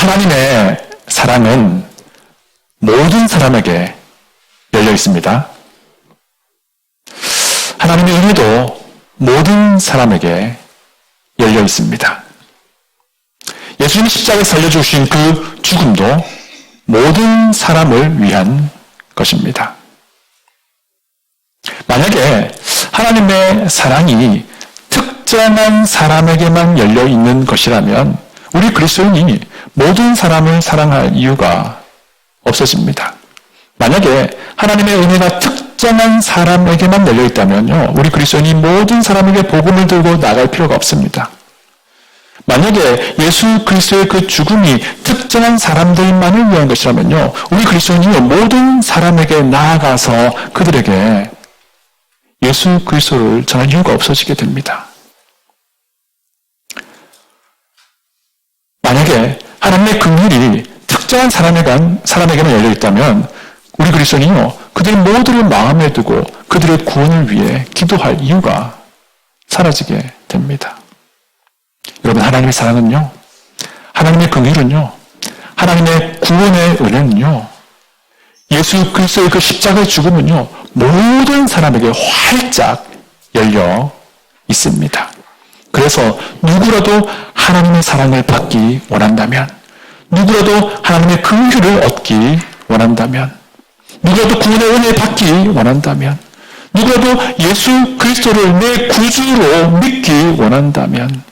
하나님의 사랑은 모든 사람에게 열려 있습니다. 하나님의 은혜도 모든 사람에게 열려 있습니다. 예수님 십자가에 살려주신 그 죽음도 모든 사람을 위한 것입니다. 만약에 하나님의 사랑이 특정한 사람에게만 열려 있는 것이라면 우리 그리스도인이 모든 사람을 사랑할 이유가 없어집니다. 만약에 하나님의 은혜가 특정한 사람에게만 열려 있다면요, 우리 그리스도인이 모든 사람에게 복음을 들고 나갈 필요가 없습니다. 만약에 예수 그리스도의 그 죽음이 특정한 사람들만을 위한 것이라면요, 우리 그리스도인이 모든 사람에게 나아가서 그들에게 예수 그리스도를 전할 이유가 없어지게 됩니다. 만약에 하나님의 긍휼이 특정한 사람에게만 열려 있다면 우리 그리스도인이요, 그들 모두를 마음에 두고 그들의 구원을 위해 기도할 이유가 사라지게 됩니다. 여러분, 하나님의 사랑은요, 하나님의 긍휼은요, 하나님의 구원의 은혜는요, 예수 그리스도의 그 십자가의 죽음은요, 모든 사람에게 활짝 열려 있습니다. 그래서 누구라도 하나님의 사랑을 받기 원한다면, 누구라도 하나님의 긍휼을 얻기 원한다면, 누구라도 구원의 은혜 받기 원한다면, 누구라도 예수 그리스도를 내 구주로 믿기 원한다면,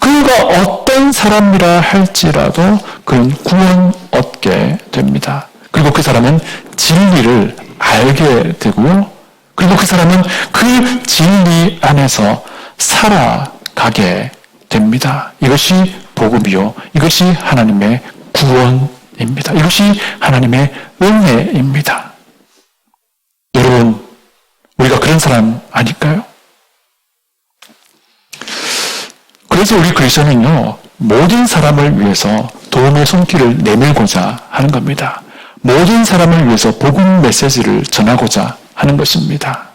그가 어떤 사람이라 할지라도 그는 구원 얻게 됩니다. 그리고 그 사람은 진리를 알게 되고요. 그리고 그 사람은 그 진리 안에서 살아가게 됩니다. 이것이 복음이요, 이것이 하나님의 구원입니다. 이것이 하나님의 은혜입니다. 여러분, 우리가 그런 사람 아닐까요? 그래서 우리 그리스도는요, 모든 사람을 위해서 도움의 손길을 내밀고자 하는 겁니다. 모든 사람을 위해서 복음 메시지를 전하고자 하는 것입니다.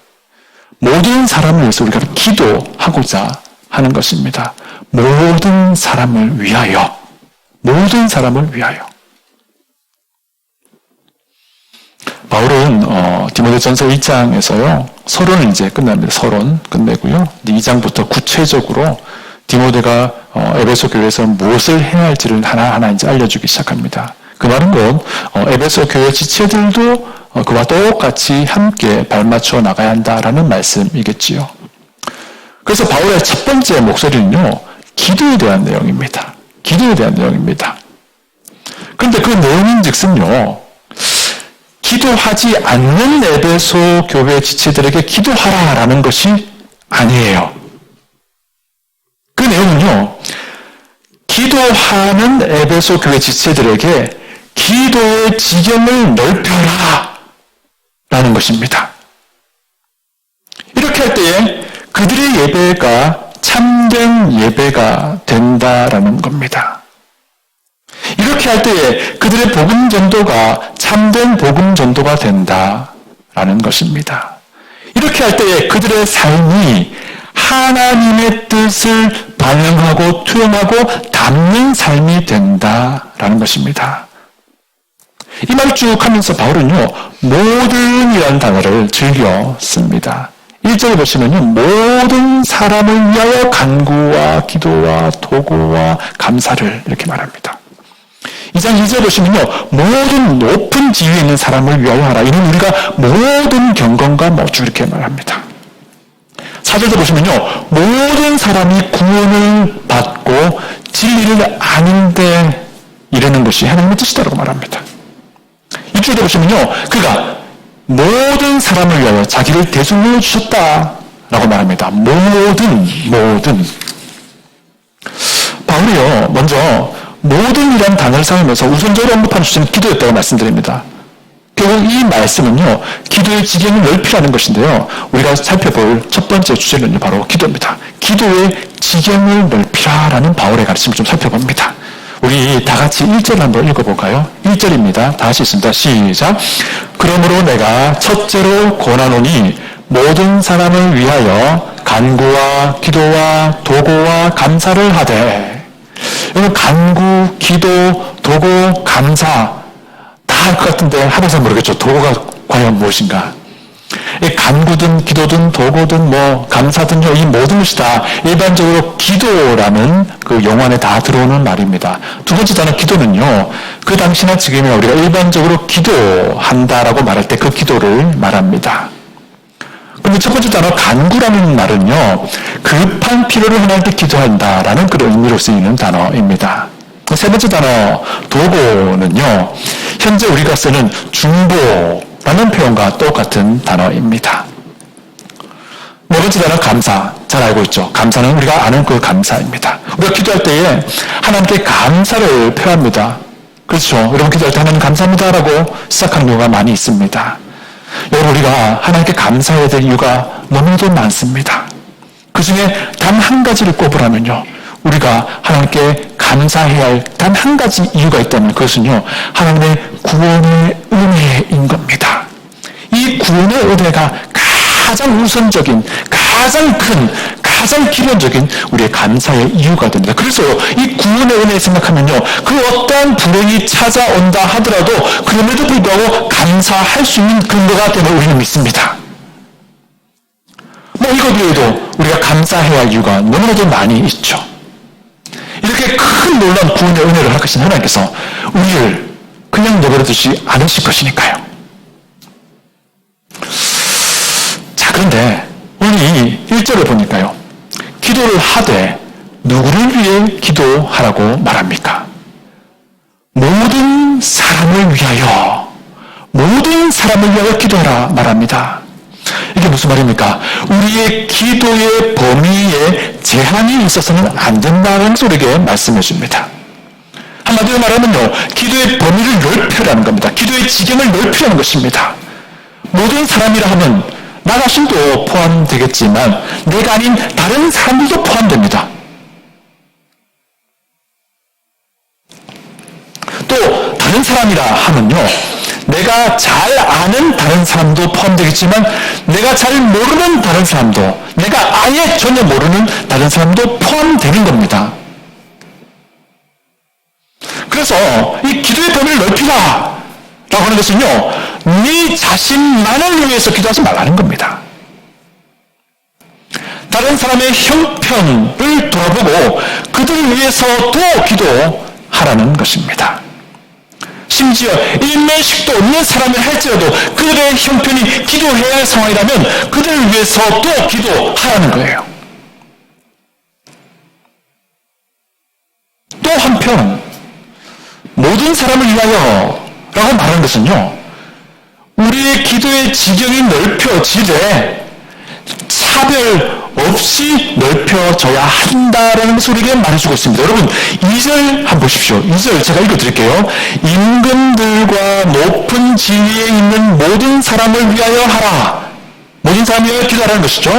모든 사람을 위해서 우리가 기도하고자 하는 것입니다. 모든 사람을 위하여, 모든 사람을 위하여. 바울은 디모데전서 1장에서요, 서론을 이제 끝납니다. 서론 끝내고요, 2장부터 구체적으로 디모데가 에베소 교회에서 무엇을 해야 할지를 하나하나 이제 알려주기 시작합니다. 그 말은 곧 에베소 교회 지체들도 그와 똑같이 함께 발맞춰 나가야 한다라는 말씀이겠지요. 그래서 바울의 첫 번째 목소리는요, 기도에 대한 내용입니다. 기도에 대한 내용입니다. 그런데 그 내용인즉슨요, 기도하지 않는 에베소 교회 지체들에게 기도하라라는 것이 아니에요. 그 내용은요, 기도하는 에베소 교회 지체들에게 기도의 지경을 넓혀라 라는 것입니다. 이렇게 할 때에 그들의 예배가 참된 예배가 된다라는 겁니다. 이렇게 할 때에 그들의 복음 전도가 참된 복음 전도가 된다라는 것입니다. 이렇게 할 때에 그들의 삶이 하나님의 뜻을 반영하고 투영하고 담는 삶이 된다라는 것입니다. 이 말을 쭉 하면서 바울은요, 모든이라는 단어를 즐겨 씁니다. 1절에 보시면요, 모든 사람을 위하여 간구와 기도와 도구와 감사를 이렇게 말합니다. 2장 2절에 보시면요, 모든 높은 지위에 있는 사람을 위하여 하라. 이는 우리가 모든 경건과 모주 이렇게 말합니다. 4절도 보시면요, 모든 사람이 구원을 받고 진리를 아는데 이르는 것이 하나님의 뜻이다라고 말합니다. 6절도 보시면요, 그가 모든 사람을 위하여 자기를 대속로 주셨다라고 말합니다. 모든. 바울이요, 먼저 모든이라는 단어를 사용해서 우선적으로 언급하는 주제는 기도였다고 말씀드립니다. 결국 이 말씀은요, 기도의 지경을 넓히라는 것인데요, 우리가 살펴볼 첫 번째 주제는 바로 기도입니다. 기도의 지경을 넓히라라는 바울의 가르침을 좀 살펴봅니다. 우리 다 같이 1절 한번 읽어볼까요? 1절입니다. 다 같이 있습니다. 시작. 그러므로 내가 첫째로 권하노니 모든 사람을 위하여 간구와 기도와 도구와 감사를 하되. 여러분, 간구, 기도, 도고, 감사 다 할 것 같은데 하면서 모르겠죠. 도고가 과연 무엇인가? 이 간구든 기도든 도고든 뭐 감사든요, 이 모든 것이 다 일반적으로 기도라는 그 용어에 다 들어오는 말입니다. 두 번째 단어 기도는요, 그 당시나 지금이나 우리가 일반적으로 기도한다라고 말할 때 그 기도를 말합니다. 그런데 첫 번째 단어 간구라는 말은요, 급한 필요를 행할 때 기도한다라는 그런 의미로 쓰이는 단어입니다. 세 번째 단어 도고는요, 현재 우리가 쓰는 중보라는 표현과 똑같은 단어입니다. 네 번째 단어 감사, 잘 알고 있죠. 감사는 우리가 아는 그 감사입니다. 우리가 기도할 때에 하나님께 감사를 표합니다. 그렇죠. 여러분, 기도할 때 하나님 감사합니다라고 시작하는 경우가 많이 있습니다. 여러분, 우리가 하나님께 감사해야 될 이유가 너무도 많습니다. 그 중에 단 한 가지를 꼽으라면요, 우리가 하나님께 감사해야 할 단 한 가지 이유가 있다면 그것은요, 하나님의 구원의 은혜인 겁니다. 이 구원의 은혜가 가장 우선적인, 가장 큰, 가장 기본적인 우리의 감사의 이유가 됩니다. 그래서 이 구원의 은혜 생각하면요, 그 어떠한 불행이 찾아온다 하더라도 그럼에도 불구하고 감사할 수 있는 근거가 됨을 우리는 믿습니다. 뭐 이것 외에도 우리가 감사해야 할 이유가 너무나도 많이 있죠. 이렇게 큰 놀라운 구원의 은혜를 허락하신 하나님께서 우리를 그냥 내버려두지 않으실 것이니까요. 자, 그런데 오늘 이 1절을 보니까요, 기도를 하되 누구를 위해 기도하라고 말합니까? 모든 사람을 위하여, 모든 사람을 위하여 기도하라 말합니다. 이게 무슨 말입니까? 우리의 기도의 범위에 제한이 있어서는 안 된다는 소리게 말씀해 줍니다. 한마디로 말하면요, 기도의 범위를 넓혀라는 겁니다. 기도의 지경을 넓히라는 것입니다. 모든 사람이라 하면 나 자신도 포함되겠지만 내가 아닌 다른 사람들도 포함됩니다. 또 다른 사람이라 하면요, 내가 잘 아는 다른 사람도 포함되겠지만 내가 잘 모르는 다른 사람도, 내가 아예 전혀 모르는 다른 사람도 포함되는 겁니다. 그래서 이 기도의 범위를 넓히라 라고 하는 것은요, 네 자신만을 위해서 기도하지 말라는 겁니다. 다른 사람의 형편을 돌아보고 그들을 위해서도 기도하라는 것입니다. 심지어 일면식도 없는 사람을 할지라도 그들의 형편이 기도해야 할 상황이라면 그들을 위해서도 기도하라는 거예요. 또 한편 모든 사람을 위하여 라고 말하는 것은요, 우리의 기도의 지경이 넓혀지되 차별 없이 넓혀져야 한다라는 것을 우리에게 말해주고 있습니다. 여러분, 2절 한번 보십시오. 2절 제가 읽어드릴게요. 임금들과 높은 지위에 있는 모든 사람을 위하여 하라. 모든 사람을 위하여 기도하라는 것이죠.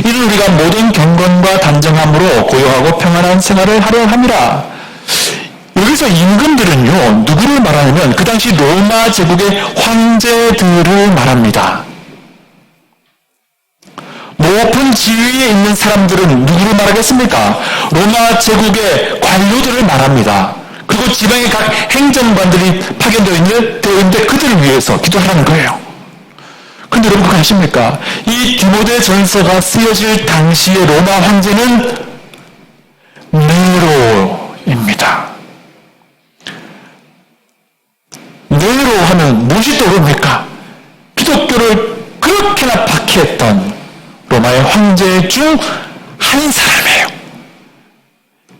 이는 우리가 모든 경건과 단정함으로 고요하고 평안한 생활을 하려 함이라. 여기서 임금들은요, 누구를 말하냐면 그 당시 로마 제국의 황제들을 말합니다. 높은 지위에 있는 사람들은 누구를 말하겠습니까? 로마 제국의 관료들을 말합니다. 그리고 지방의 각 행정관들이 파견되어 있는데 그들을 위해서 기도하라는 거예요. 그런데 여러분, 그거 아십니까? 이 디모데 전서가 쓰여질 당시의 로마 황제는 네로입니다. 네로 하면 무엇이 떠오릅니까? 기독교를 그렇게나 박해했던 로마의 황제 중 한 사람이에요.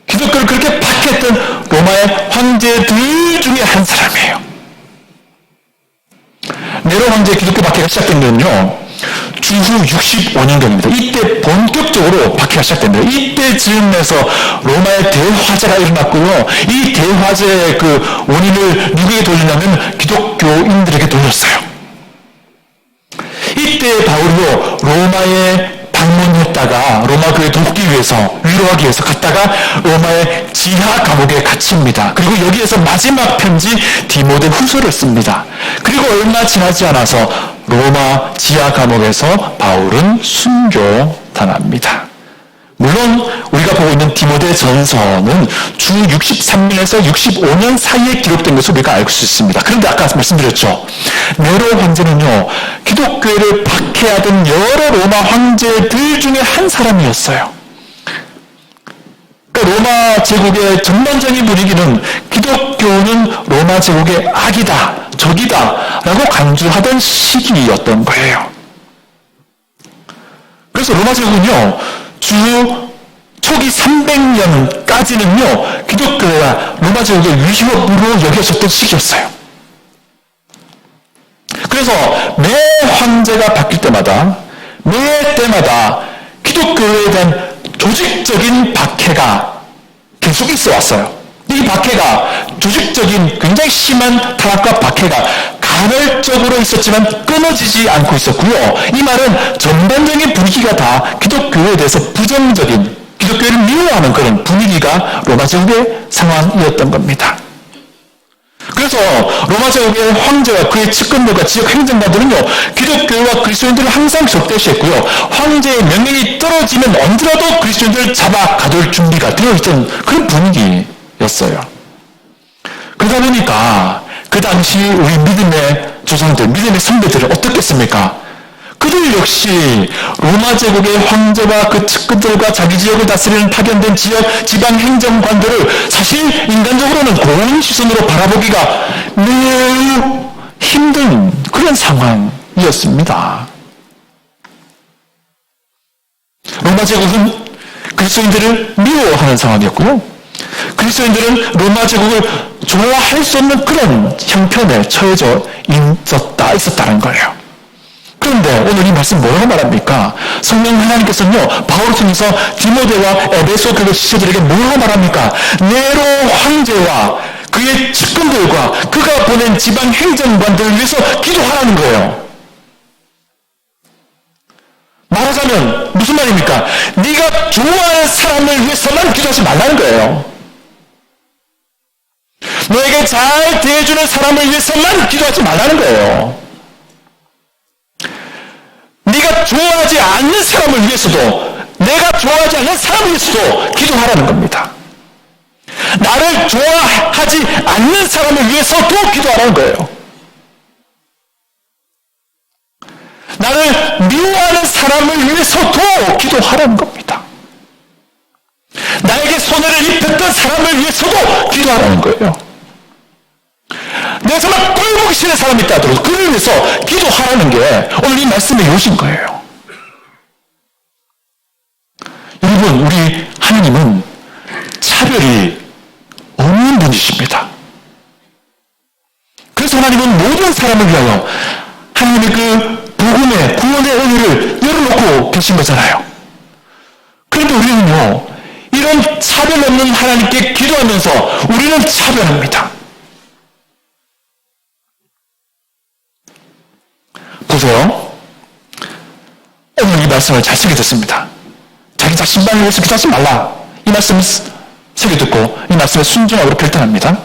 기독교를 그렇게 박해했던 로마의 황제들 중에 한 사람이에요. 네로 황제의 기독교 박해가 시작된 건요, 주후 65년경입니다. 이때 본격적으로 박해가 시작됩니다. 이때 즈음에서 로마의 대화재가 일어났고요. 이 대화재의 그 원인을 누구에게 돌리냐면 기독교인들에게 돌렸어요. 이때 바울이요, 로마에 방문했다가 로마 교회 돕기 위해서, 위로하기 위해서 갔다가 로마의 지하 감옥에 갇힙니다. 그리고 여기에서 마지막 편지 디모데 후서를 씁니다. 그리고 얼마 지나지 않아서 로마 지하 감옥에서 바울은 순교당합니다. 물론 우리가 보고 있는 디모데 전서는 주 63년에서 65년 사이에 기록된 것으로 우리가 알 수 있습니다. 그런데 아까 말씀드렸죠. 네로 황제는요, 기독교를 박해하던 여러 로마 황제들 중에 한 사람이었어요. 그러니까 로마 제국의 전반적인 분위기는 기독교는 로마 제국의 악이다, 적이다 라고 간주하던 시기였던 거예요. 그래서 로마 제국은요, 주 초기 300년까지는요, 기독교가 로마 제국의 위협으로 여겨졌던 시기였어요. 그래서 매 황제가 바뀔 때마다, 매 때마다 기독교에 대한 조직적인 박해가 계속 있어 왔어요. 이 박해가 조직적인 굉장히 심한 타락과 박해가 간헐적으로 있었지만 끊어지지 않고 있었고요. 이 말은 전반적인 분위기가 다 기독교에 대해서 부정적인, 기독교를 미워하는 그런 분위기가 로마 제국의 상황이었던 겁니다. 그래서 로마 제국의 황제와 그의 측근들과 지역 행정가들은요, 기독교와 그리스도인들을 항상 적대시했고요. 황제의 명령이 떨어지면 언제라도 그리스도인들을 잡아 가둘 준비가 되어 있던 그런 분위기였어요. 그러다 보니까 그 당시 우리 믿음의 조상들, 믿음의 선배들은 어떻겠습니까? 그들 역시 로마 제국의 황제와 그 측근들과 자기 지역을 다스리는 파견된 지방 행정관들을 사실 인간적으로는 고운 시선으로 바라보기가 매우 힘든 그런 상황이었습니다. 로마 제국은 그리스도인들을 미워하는 상황이었고요. 그리스도인들은 로마 제국을 좋아할 수 없는 그런 형편에 처해져 있었다는 거예요. 그런데 오늘 이 말씀 뭐라고 말합니까? 성령 하나님께서는요, 바울을 통해서 디모데와 에베소 교회 지체들에게 뭐라고 말합니까? 네로 황제와 그의 측근들과 그가 보낸 지방 행정관들을 위해서 기도하라는 거예요. 말하자면 무슨 말입니까? 네가 좋아하는 사람을 위해서만 기도하지 말라는 거예요. 너에게 잘 대해주는 사람을 위해서만 기도하지 말라는 거예요. 네가 좋아하지 않는 사람을 위해서도, 내가 좋아하지 않는 사람을 위해서도 기도하라는 겁니다. 나를 좋아하지 않는 사람을 위해서도 기도하라는 거예요. 나를 미워하는 사람을 위해서도 기도하라는 겁니다. 나에게 손해를 입혔던 사람을 위해서도 기도하라는 거예요. 내가 정말 꼴보기 싫은 사람이 있다 하더라도 그를 위해서 기도하라는 게 오늘 이 말씀의 요신 거예요. 여러분, 우리 하나님은 차별이 없는 분이십니다. 그래서 하나님은 모든 사람을 위하여 하나님의 그 복음의 구원의 은혜를 열어놓고 계신 거잖아요. 그런데 우리는요, 이런 차별 없는 하나님께 기도하면서 우리는 차별합니다. 보세요. 오늘 이 말씀을 잘 새겨듣습니다. 자기 자신만을 위해서 기도하지 말라. 이 말씀을 새겨듣고 이 말씀에 순종하고 결단합니다.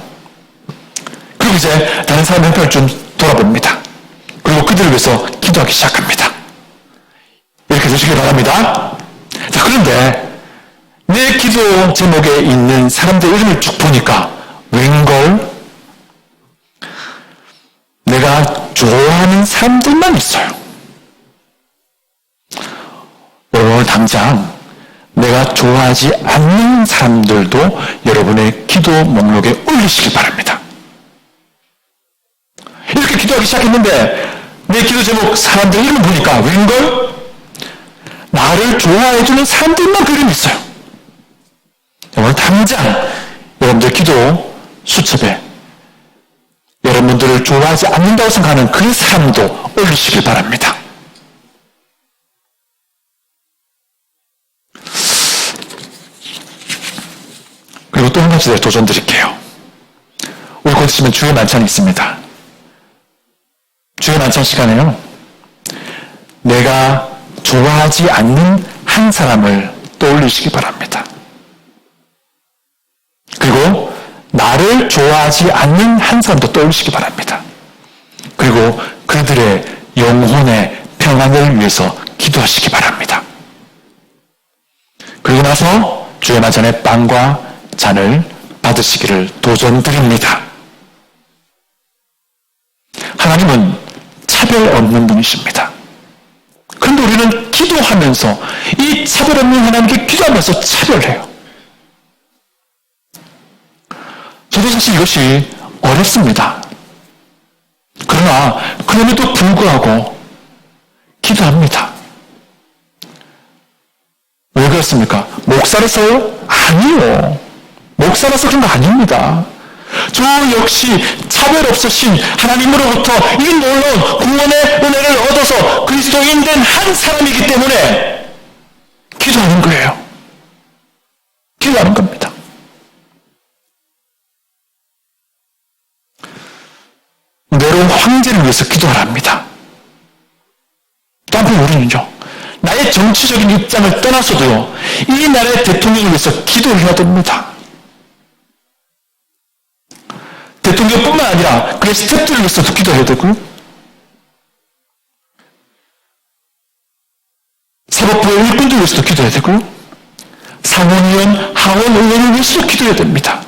그리고 이제 다른 사람의 형편을 좀 돌아봅니다. 그리고 그들을 위해서 기도하기 시작합니다. 이렇게 되시길 바랍니다. 자, 그런데 내 기도 제목에 있는 사람들 이름을 쭉 보니까 웬걸 내가 좋아하는 사람들만 있어요. 오늘 당장 내가 좋아하지 않는 사람들도 여러분의 기도 목록에 올리시기 바랍니다. 이렇게 기도하기 시작했는데 내 기도 제목 사람들 이름을 보니까 웬걸 나를 좋아해주는 사람들만 그 이름이 있어요. 오늘 당장 여러분들 기도 수첩에 여러분들을 좋아하지 않는다고 생각하는 그 사람도 올리시길 바랍니다. 그리고 또 한 가지 도전 드릴게요. 우리 곧 있으면 주의 만찬이 있습니다. 주의 만찬 시간에요, 내가 좋아하지 않는 한 사람을 떠올리시기 바랍니다. 그리고 나를 좋아하지 않는 한 사람도 떠올리시기 바랍니다. 그리고 그들의 영혼의 평안을 위해서 기도하시기 바랍니다. 그리고 그리고 나서 주의 나전에 빵과 잔을 받으시기를 도전드립니다. 하나님은 차별 없는 분이십니다. 그런데 우리는 기도하면서 이 차별 없는 하나님께 기도하면서 차별해요. 저도 사실 이것이 어렵습니다. 그러나 그럼에도 불구하고 기도합니다. 왜 그렇습니까? 목사라서요? 아니요. 목사라서 그런 거 아닙니다. 저 역시 차별 없으신 하나님으로부터 이 놀라운 구원의 은혜를 얻어서 그리스도인 된 한 사람이기 때문에 기도하는 거예요. 기도하는 겁니다. 내로 황제를 위해서 기도하랍니다. 또 한편 우리는요, 나의 정치적인 입장을 떠나서도요, 이 나라의 대통령을 위해서 기도를 해야 됩니다. 대통령뿐만 아니라 그의 스태프들을 위해서도 기도해야 되고요. 사법부의 일꾼들을 위해서도 기도해야 되고요. 상원의원, 하원의원을 위해서도 기도해야 됩니다.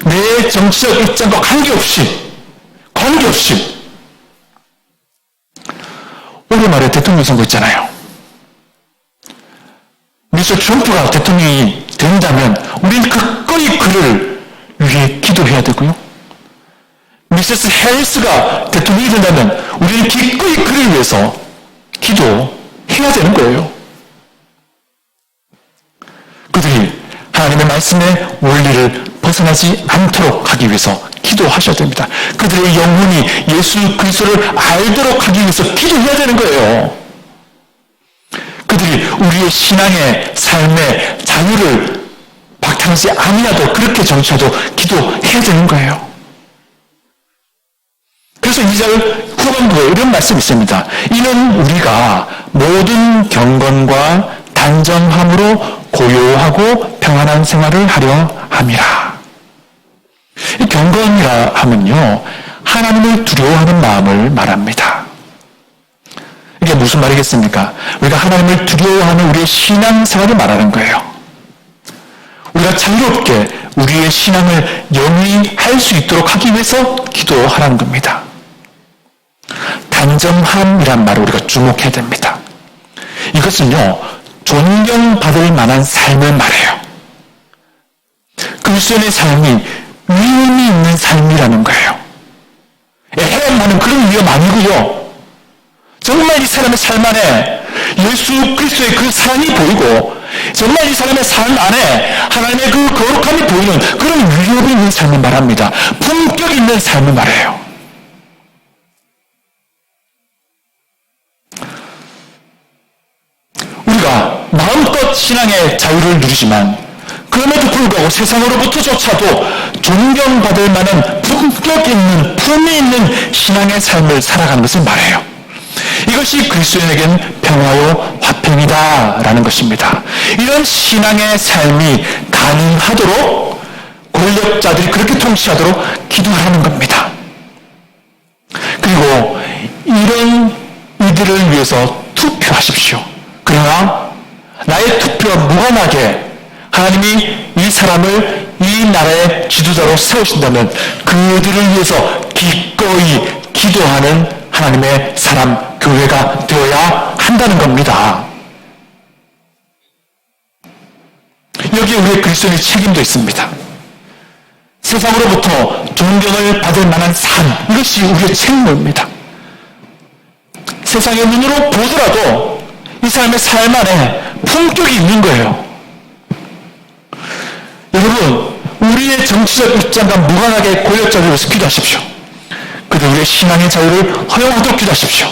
내 정치적 입장과 관계없이 올해 말에 대통령 선거 있잖아요. 미스터 트럼프가 대통령이 된다면 우리는 기꺼이 그를 위해 기도해야 되고요. 미세스 해리스가 대통령이 된다면 우리는 기꺼이 그를 위해서 기도해야 되는 거예요. 그들이 하나님의 말씀의 원리를 벗어나지 않도록 하기 위해서 기도하셔야 됩니다. 그들의 영혼이 예수 그리스도를 알도록 하기 위해서 기도해야 되는 거예요. 그들이 우리의 신앙의 삶의 자유를 박탈하지 아니하도록 그렇게 정치하도 기도해야 되는 거예요. 그래서 2절 후반부에 이런 말씀이 있습니다. 이는 우리가 모든 경건과 단정함으로 고요하고 평안한 생활을 하려 함이라. 이 경건이라 하면요, 하나님을 두려워하는 마음을 말합니다. 이게 무슨 말이겠습니까? 우리가 하나님을 두려워하는 우리의 신앙생활을 말하는 거예요. 우리가 자유롭게 우리의 신앙을 영위할 수 있도록 하기 위해서 기도하라는 겁니다. 단정함이란 말을 우리가 주목해야 됩니다. 이것은요, 존경받을 만한 삶을 말해요. 그리스도인의 삶이 위험이 있는 삶이라는 거예요. 해야만은 그런 위험 아니고요. 정말 이 사람의 삶 안에 예수 그리스도의 그 사랑이 보이고 정말 이 사람의 삶 안에 하나님의 그 거룩함이 보이는 그런 위협이 있는 삶을 말합니다. 품격 있는 삶을 말해요. 우리가 마음껏 신앙의 자유를 누리지만 그럼에도 불구하고 세상으로부터조차도 존경받을 만한 품격 있는 품이 있는 신앙의 삶을 살아가는 것을 말해요. 이것이 그리스도인에겐 평화요 화평이다라는 것입니다. 이런 신앙의 삶이 가능하도록 권력자들이 그렇게 통치하도록 기도하라는 겁니다. 그리고 이런 이들을 위해서 투표하십시오. 그러나 나의 투표와 무관하게 하나님이 이 사람을 이 나라의 지도자로 세우신다면 그들을 위해서 기꺼이 기도하는 하나님의 사람, 교회가 되어야 한다는 겁니다. 여기에 우리의 그리스도인의 책임도 있습니다. 세상으로부터 존경을 받을 만한 삶, 이것이 우리의 책임입니다. 세상의 눈으로 보더라도 이 사람의 삶 안에 품격이 있는 거예요. 여러분, 우리의 정치적 입장과 무관하게 권력자를 위해서 기도하십시오. 그들 우리의 신앙의 자유를 허용하도록 기도하십시오.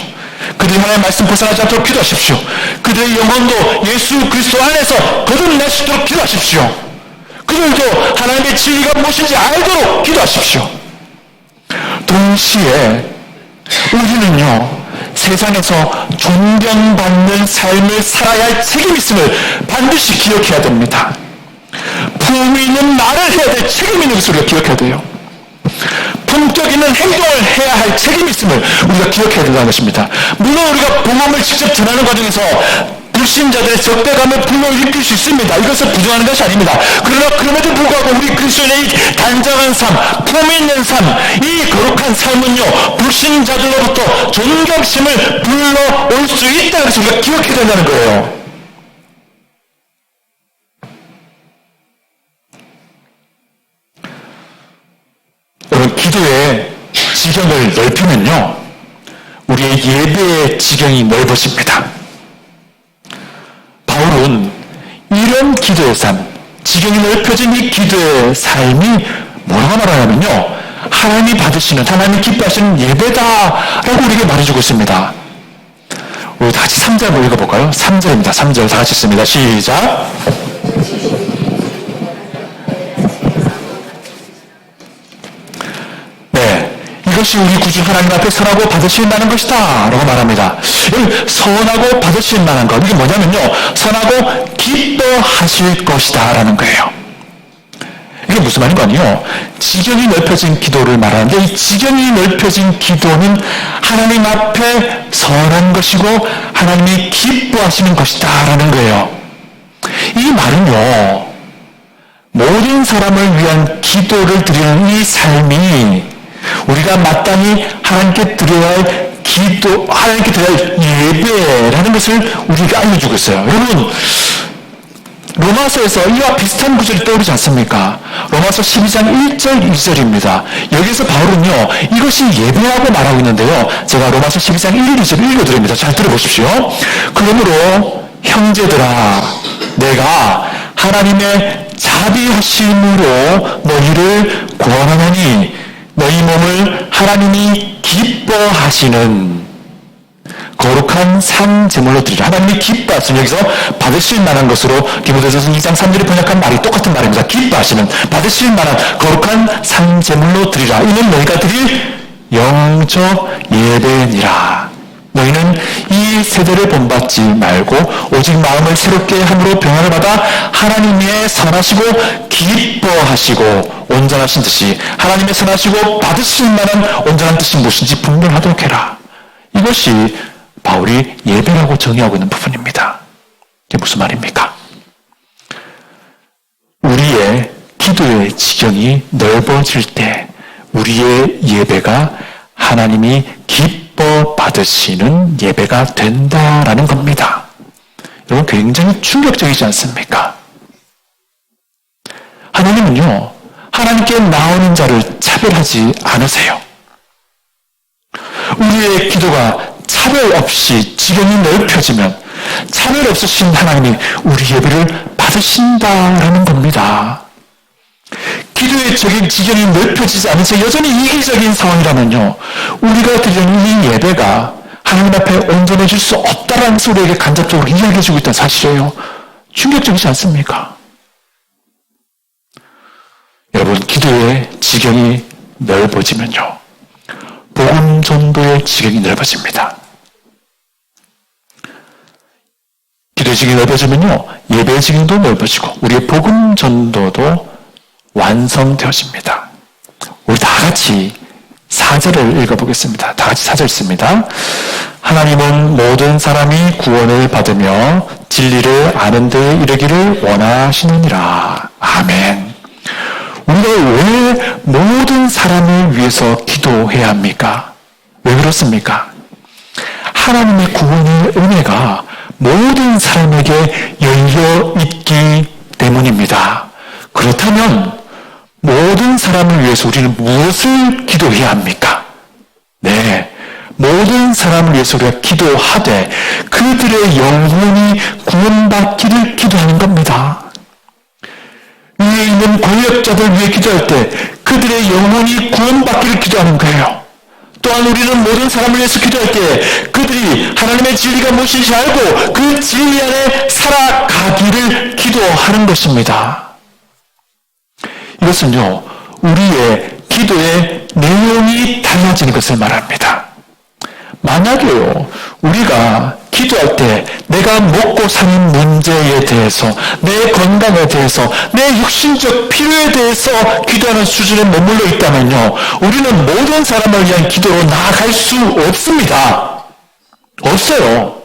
그들이 하나님의 말씀 벗어나지 않도록 기도하십시오. 그들의 영혼도 예수 그리스도 안에서 거듭날 수 있도록 기도하십시오. 그들도 하나님의 진리가 무엇인지 알도록 기도하십시오. 동시에 우리는요, 세상에서 존경받는 삶을 살아야 할 책임이 있음을 반드시 기억해야 됩니다. 품위 있는 말을 해야 될 책임이 있는 것을 우리가 기억해야 돼요. 품격 있는 행동을 해야 할 책임이 있음을 우리가 기억해야 된다는 것입니다. 물론 우리가 복음을 직접 전하는 과정에서 불신자들의 적대감을 불러일으킬 수 있습니다. 이것을 부정하는 것이 아닙니다. 그러나 그럼에도 불구하고 우리 그리스도인의 이 단정한 삶, 품 있는 삶, 이 거룩한 삶은요, 불신자들로부터 존경심을 불러올 수 있다는 것을 우리가 기억해야 된다는 거예요. 여러분, 기도의 지경을 넓히면요, 우리의 예배의 지경이 넓어집니다. 바울은 이런 기도의 삶, 지경이 넓혀진 이 기도의 삶이 뭐라고 말하냐면요, 하나님이 받으시는, 하나님이 기뻐하시는 예배다라고 우리에게 말해주고 있습니다. 우리 다 같이 3절 한번 읽어볼까요? 3절입니다. 3절 다 같이 읽습니다. 시작. 이것이 우리 구주 하나님 앞에 선하고 받으실 만한 것이다 라고 말합니다. 선하고 받으실 만한 것, 이게 뭐냐면요, 선하고 기뻐하실 것이다 라는 거예요. 이게 무슨 말인 거 아니에요? 지경이 넓혀진 기도를 말하는데, 이 지경이 넓혀진 기도는 하나님 앞에 선한 것이고 하나님이 기뻐하시는 것이다 라는 거예요. 이 말은요, 모든 사람을 위한 기도를 드리는 이 삶이 우리가 마땅히 하나님께 드려야 할 기도, 하나님께 드려야 할 예배라는 것을 우리에게 알려주고 있어요. 여러분, 로마서에서 이와 비슷한 구절이 떠오르지 않습니까? 로마서 12장 1절 2절입니다. 여기서 바울은요, 이것이 예배라고 말하고 있는데요, 제가 로마서 12장 1, 2절 읽어드립니다. 잘 들어보십시오. 그러므로 형제들아, 내가 하나님의 자비하심으로 너희를 구원하노니 너희 몸을 하나님이 기뻐하시는 거룩한 산 제물로 드리라. 하나님이 기뻐하시는, 여기서 받으실 만한 것으로 디모데전서 2장 3절에 번역한 말이 똑같은 말입니다. 기뻐하시는, 받으실 만한 거룩한 산 제물로 드리라. 이는 너희가 드릴 영적 예배니라. 너희는 이 세대를 본받지 말고 오직 마음을 새롭게 함으로 변화를 받아 하나님의 선하시고 기뻐하시고 온전하신 뜻이, 하나님의 선하시고 받으실 만한 온전한 뜻이 무엇인지 분별하도록 해라. 이것이 바울이 예배라고 정의하고 있는 부분입니다. 이게 무슨 말입니까? 우리의 기도의 지경이 넓어질 때 우리의 예배가 하나님이 기뻐 받으시는 예배가 된다라는 겁니다. 여러분, 굉장히 충격적이지 않습니까? 하나님은요, 하나님께 나오는 자를 차별하지 않으세요. 우리의 기도가 차별 없이 지경이 넓혀지면 차별 없으신 하나님이 우리 예배를 받으신다라는 겁니다. 기도의 지경이 넓혀지지 않으면서 여전히 이기적인 상황이라면요, 우리가 드리는 이 예배가 하나님 앞에 온전해질 수 없다라는 것을 우리에게 간접적으로 이야기해주고 있다는 사실이에요. 충격적이지 않습니까? 여러분, 기도의 지경이 넓어지면요, 복음 전도의 지경이 넓어집니다. 기도의 지경이 넓어지면요, 예배의 지경도 넓어지고 우리의 복음 전도도 완성되어집니다. 우리 다 같이 4절을 읽어보겠습니다. 다 같이 4절 읽습니다. 하나님은 모든 사람이 구원을 받으며 진리를 아는 데 이르기를 원하시느니라. 아멘. 우리가 왜 모든 사람을 위해서 기도해야 합니까? 왜 그렇습니까? 하나님의 구원의 은혜가 모든 사람에게 열려 있기 때문입니다. 그렇다면 모든 사람을 위해서 우리는 무엇을 기도해야 합니까? 네, 모든 사람을 위해서 우리가 기도하되 그들의 영혼이 구원받기를 기도하는 겁니다. 위에 있는 권력자들 위해 기도할 때 그들의 영혼이 구원받기를 기도하는 거예요. 또한 우리는 모든 사람을 위해서 기도할 때 그들이 하나님의 진리가 무엇인지 알고 그 진리 안에 살아가기를 기도하는 것입니다. 이것은요, 우리의 기도의 내용이 달라지는 것을 말합니다. 만약에요, 우리가 기도할 때 내가 먹고 사는 문제에 대해서, 내 건강에 대해서, 내 육신적 필요에 대해서 기도하는 수준에 머물러 있다면요, 우리는 모든 사람을 위한 기도로 나아갈 수 없습니다. 없어요.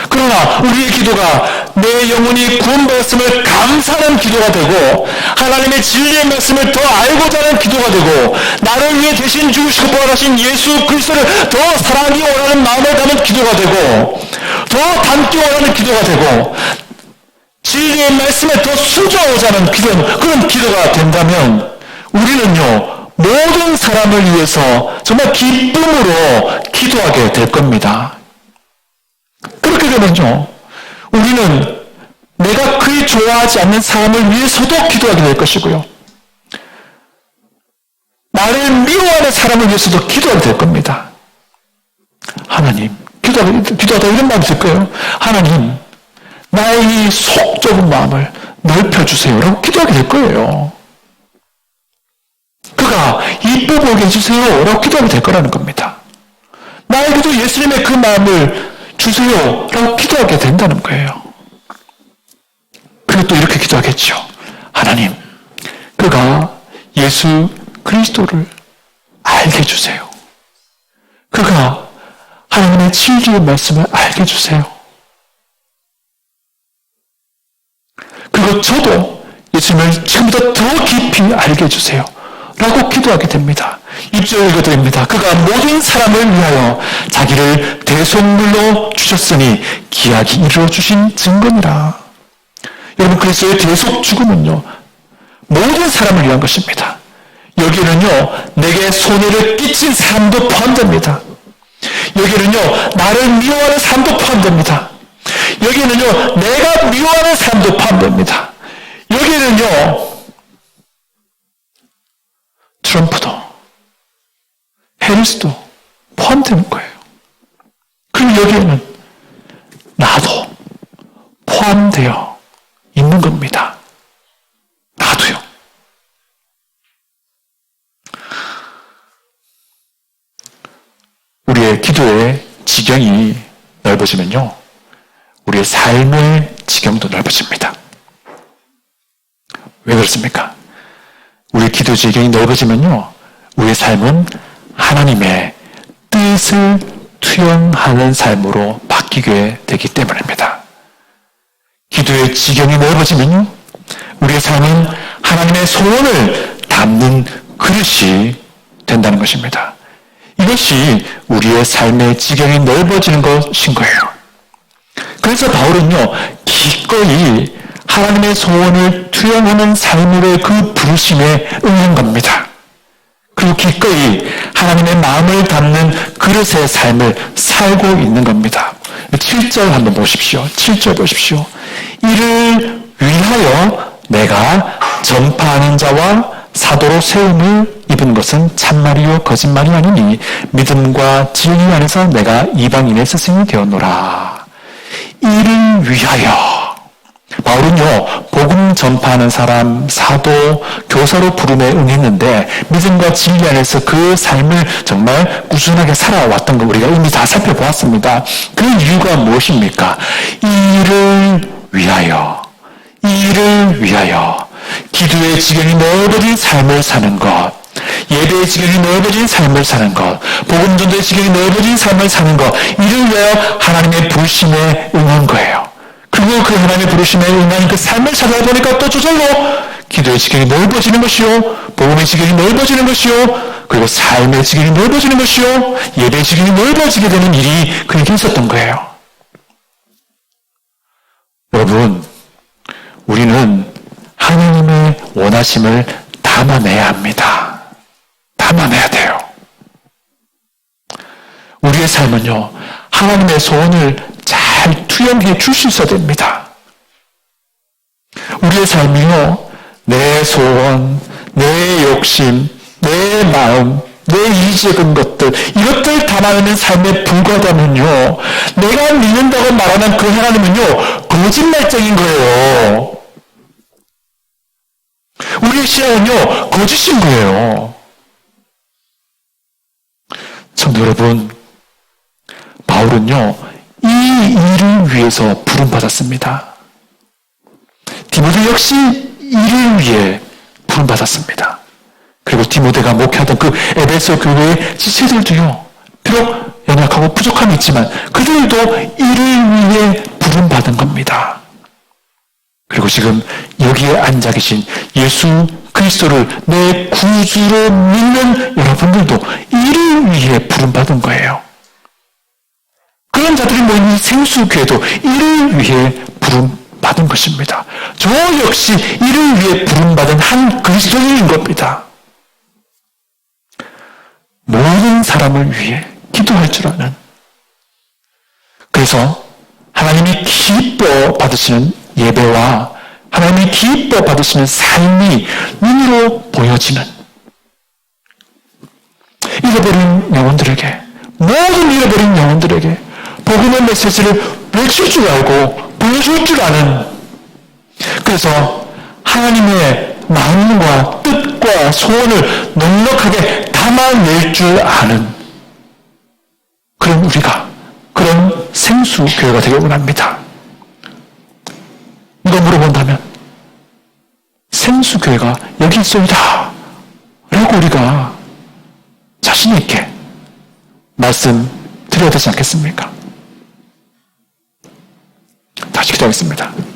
그러나 우리의 기도가 내 영혼이 구원받았음을 감사하는 기도가 되고 하나님의 진리의 말씀을 더 알고자 하는 기도가 되고 나를 위해 대신 죽으시고 부활하신 예수 그리스도를 더 사랑하기 원하는 마음을 담은 기도가 되고 더 닮기 원하는 기도가 되고 진리의 말씀에 더 순종하고자 하는 그런 기도가 된다면 우리는요 모든 사람을 위해서 정말 기쁨으로 기도하게 될 겁니다. 그렇게 되면요 우리는 내가 그리 좋아하지 않는 사람을 위해서도 기도하게 될 것이고요 나를 미워하는 사람을 위해서도 기도하게 될 겁니다. 하나님, 기도하다 이런 마음이 들 거예요. 하나님, 나의 이 속 좁은 마음을 넓혀주세요 라고 기도하게 될 거예요. 그가 이뻐 보이게 해주세요 라고 기도하게 될 거라는 겁니다. 나에게도 예수님의 그 마음을 주세요 라고 기도하게 된다는 거예요. 그리고 또 이렇게 기도하겠죠. 하나님, 그가 예수 그리스도를 알게 해주세요. 그가 하나님의 진리의 말씀을 알게 해주세요. 그리고 저도 예수님을 지금보다 더 깊이 알게 해주세요 라고 기도하게 됩니다. 6절 읽어드립니다. 그가 모든 사람을 위하여 자기를 대속물로 주셨으니 기약이 이루어주신 증거니라. 여러분 그리스도의 대속 죽음은요 모든 사람을 위한 것입니다. 여기는요 내게 손해를 끼친 사람도 포함됩니다. 여기는요 나를 미워하는 사람도 포함됩니다. 여기는요 내가 미워하는 사람도 포함됩니다. 여기는요 트럼프도 해리스도 포함되는 거예요. 그리고 여기에는 나도 포함되어 있는 겁니다. 나도요. 우리의 기도의 지경이 넓어지면요 우리의 삶의 지경도 넓어집니다. 왜 그렇습니까? 우리의 기도 지경이 넓어지면요 우리의 삶은 하나님의 뜻을 투영하는 삶으로 바뀌게 되기 때문입니다. 기도의 지경이 넓어지면요 우리의 삶은 하나님의 소원을 담는 그릇이 된다는 것입니다. 이것이 우리의 삶의 지경이 넓어지는 것인 거예요. 그래서 바울은요 기꺼이 하나님의 소원을 투영하는 삶으로의 그 부르심에 응한 겁니다. 그리고 기꺼이 하나님의 마음을 담는 그릇의 삶을 살고 있는 겁니다. 7절 한번 보십시오. 7절 보십시오. 이를 위하여 내가 전파하는 자와 사도로 세움을 입은 것은 참말이요 거짓말이 아니니 믿음과 진리 안에서 내가 이방인의 스승이 되었노라. 이를 위하여 바울은요 복음 전파하는 사람, 사도, 교사로 부름에 응했는데 믿음과 진리 안에서 그 삶을 정말 꾸준하게 살아왔던 거 우리가 이미 다 살펴보았습니다. 그 이유가 무엇입니까? 이를 위하여 기도의 지경이 넓어진 삶을 사는 것, 예배의 지경이 넓어진 삶을 사는 것, 복음 전도의 지경이 넓어진 삶을 사는 것, 이를 위하여 하나님의 부르심에 응한 거예요. 그리고 그 하나님의 부르심에 응한 그 삶을 찾아보니까 또 저절로 기도의 지경이 넓어지는 것이요, 복음의 지경이 넓어지는 것이요, 그리고 삶의 지경이 넓어지는 것이요, 예배의 지경이 넓어지게 되는 일이 그에게 있었던 거예요. 여러분, 우리는 하나님의 원하심을 담아내야 합니다. 담아내야 돼요. 우리의 삶은요, 하나님의 소원을 잘 투영해 줄 수 있어야 됩니다. 우리의 삶이요, 내 소원, 내 욕심, 내 마음, 내 이기적인 것들, 이것들 담아내는 삶에 불과하다면요, 내가 믿는다고 말하는 그 하나님은요, 거짓말쟁인 거예요. 우리의 신앙은요, 거짓인 거예요. 성도 여러분, 바울은요, 이 일을 위해서 부름받았습니다. 디모데 역시 이를 위해 부름받았습니다. 그리고 디모데가 목회하던 그 에베소 교회의 지체들도요, 비록 연약하고 부족함이 있지만 그들도 이를 위해 부름받은 겁니다. 그리고 지금 여기에 앉아 계신 예수 그리스도를 내 구주로 믿는 여러분들도 이를 위해 부름받은 거예요. 그런 자들이 모인 이 생수교회도 이를 위해 부름받은 것입니다. 저 역시 이를 위해 부름받은 한 그리스도인인 겁니다. 모든 사람을 위해 기도할 줄 아는, 그래서 하나님이 기뻐 받으시는 예배와 하나님이 기뻐 받으시는 삶이 눈으로 보여지는, 잃어버린 영혼들에게, 모든 잃어버린 영혼들에게 복음의 메시지를 외칠 줄 알고 보여줄 줄 아는, 그래서 하나님의 마음과 뜻과 소원을 넉넉하게 담아낼 줄 아는 그런 우리가, 그런 생수교회가 되길 원합니다. 누가 물어본다면 생수교회가 여기 있소이다 라고 우리가 자신 있게 말씀드려야 되지 않겠습니까? 다시 기도하겠습니다.